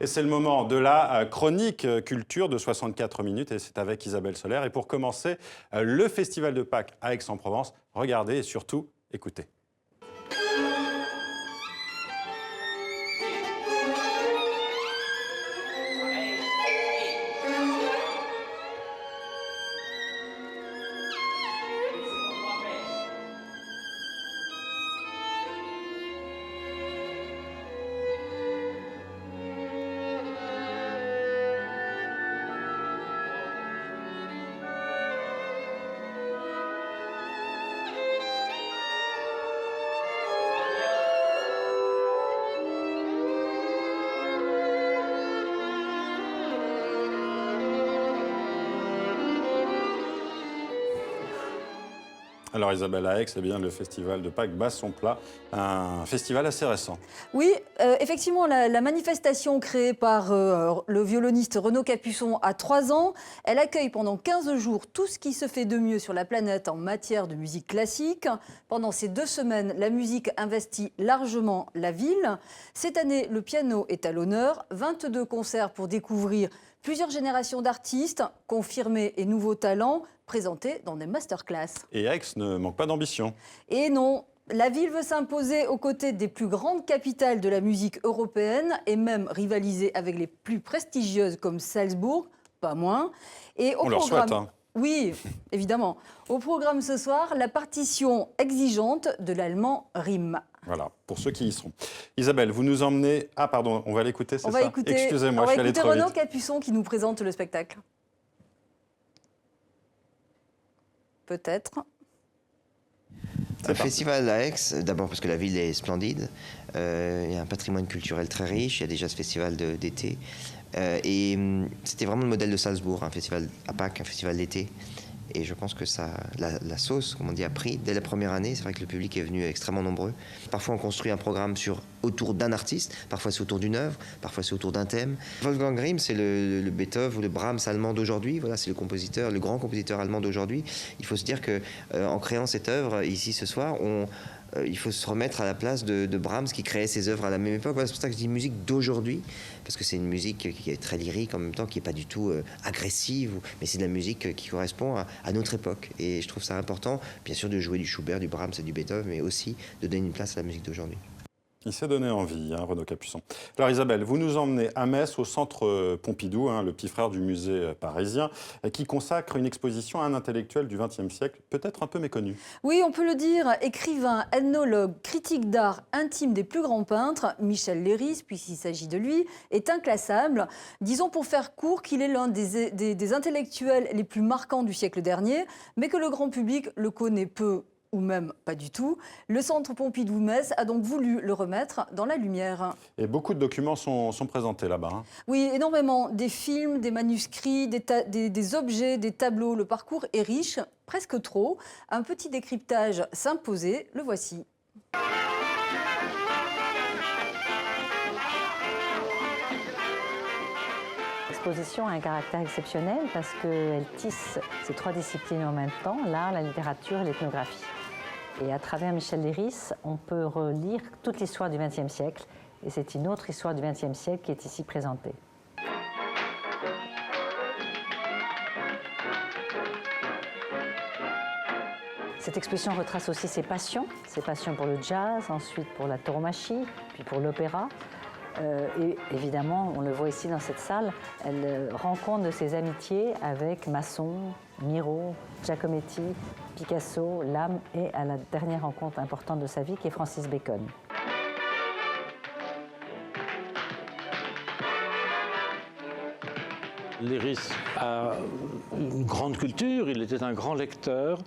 Et c'est le moment de la chronique culture de 64 minutes et c'est avec Isabelle Soler. Et pour commencer, le Festival de Pâques à Aix-en-Provence. Regardez et surtout, écoutez. Alors Isabelle, à Aix, eh bien, le Festival de Pâques bat son plat, un festival assez récent. Oui, effectivement, la manifestation créée par le violoniste Renaud Capuçon a 3 ans. Elle accueille pendant 15 jours tout ce qui se fait de mieux sur la planète en matière de musique classique. Pendant ces 2 semaines, la musique investit largement la ville. Cette année, le piano est à l'honneur. 22 concerts pour découvrir plusieurs générations d'artistes, confirmés et nouveaux talents, présentés dans des masterclass. Et Aix ne manque pas d'ambition. Et non, la ville veut s'imposer aux côtés des plus grandes capitales de la musique européenne et même rivaliser avec les plus prestigieuses comme Salzbourg, pas moins. Et On leur souhaite, hein. Oui, évidemment. Au programme ce soir, la partition exigeante de l'allemand Riem. Voilà, pour ceux qui y seront. Isabelle, vous nous emmenez... Ah pardon, on va l'écouter, c'est ça? On va écouter, excusez-moi, je suis allé trop vite. Renaud Capuçon qui nous présente le spectacle. Peut-être. Un festival à Aix, d'abord parce que la ville est splendide, il y a un patrimoine culturel très riche, il y a déjà ce festival d'été. Et c'était vraiment le modèle de Salzbourg, un festival à Pâques, un festival d'été. Et je pense que ça, la sauce, comme on dit, a pris dès la première année. C'est vrai que le public est venu extrêmement nombreux. Parfois, on construit un programme autour d'un artiste, parfois c'est autour d'une œuvre, parfois c'est autour d'un thème. Wolfgang Riem, c'est le Beethoven ou le Brahms allemand d'aujourd'hui. Voilà, c'est le grand compositeur allemand d'aujourd'hui. Il faut se dire que en créant cette œuvre ici ce soir, il faut se remettre à la place de Brahms qui créait ses œuvres à la même époque. Voilà, c'est pour ça que je dis musique d'aujourd'hui, parce que c'est une musique qui est très lyrique en même temps, qui n'est pas du tout agressive, mais c'est de la musique qui correspond à notre époque. Et je trouve ça important, bien sûr, de jouer du Schubert, du Brahms et du Beethoven, mais aussi de donner une place à la musique d'aujourd'hui. Il s'est donné envie, hein, Renaud Capuçon. Alors Isabelle, vous nous emmenez à Metz, au centre Pompidou, hein, le petit frère du musée parisien, qui consacre une exposition à un intellectuel du XXe siècle, peut-être un peu méconnu. Oui, on peut le dire, écrivain, ethnologue, critique d'art intime des plus grands peintres, Michel Leiris, puisqu'il s'agit de lui, est inclassable. Disons pour faire court qu'il est l'un des intellectuels les plus marquants du siècle dernier, mais que le grand public le connaît peu ou même pas du tout. Le Centre Pompidou-Metz a donc voulu le remettre dans la lumière. Et beaucoup de documents sont présentés là-bas. Hein. Oui, énormément. Des films, des manuscrits, des objets, des tableaux. Le parcours est riche, presque trop. Un petit décryptage s'imposait, le voici. L'exposition a un caractère exceptionnel parce qu'elle tisse ces 3 disciplines en même temps, l'art, la littérature et l'ethnographie. Et à travers Michel Leiris, on peut relire toute l'histoire du XXe siècle. Et c'est une autre histoire du XXe siècle qui est ici présentée. Cette exposition retrace aussi ses passions pour le jazz, ensuite pour la tauromachie, puis pour l'opéra. Et évidemment, on le voit ici dans cette salle, elle rencontre de ses amitiés avec Masson, Miro, Giacometti, Picasso, Lame et à la dernière rencontre importante de sa vie qui est Francis Bacon. Leiris a une grande culture, il était un grand lecteur,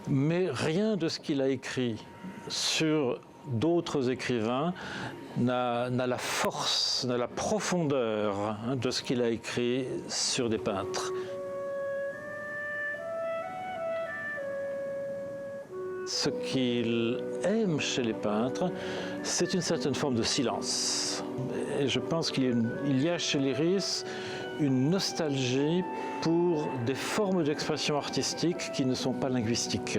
mais rien de ce qu'il a écrit sur d'autres écrivains n'a la force, n'a la profondeur de ce qu'il a écrit sur des peintres. Ce qu'il aime chez les peintres, c'est une certaine forme de silence. Et je pense qu'il y a chez Leiris une nostalgie pour des formes d'expression artistique qui ne sont pas linguistiques.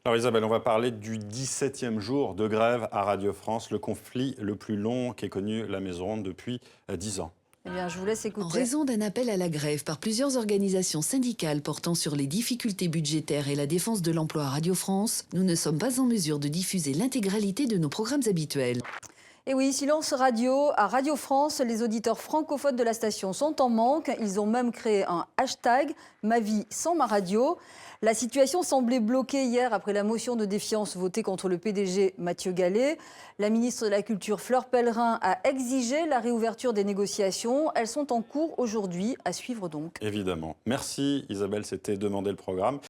Alors Isabelle, on va parler du 17e jour de grève à Radio France, le conflit le plus long qu'ait connu la Maison Ronde depuis 10 ans. Eh bien, je vous laisse écouter. En raison d'un appel à la grève par plusieurs organisations syndicales portant sur les difficultés budgétaires et la défense de l'emploi à Radio France, nous ne sommes pas en mesure de diffuser l'intégralité de nos programmes habituels. Et oui, silence radio. À Radio France, les auditeurs francophones de la station sont en manque. Ils ont même créé un hashtag « Ma vie sans ma radio ». La situation semblait bloquée hier après la motion de défiance votée contre le PDG Mathieu Gallet. La ministre de la Culture, Fleur Pellerin, a exigé la réouverture des négociations. Elles sont en cours aujourd'hui, à suivre donc. Évidemment. Merci Isabelle, c'était Demander le programme.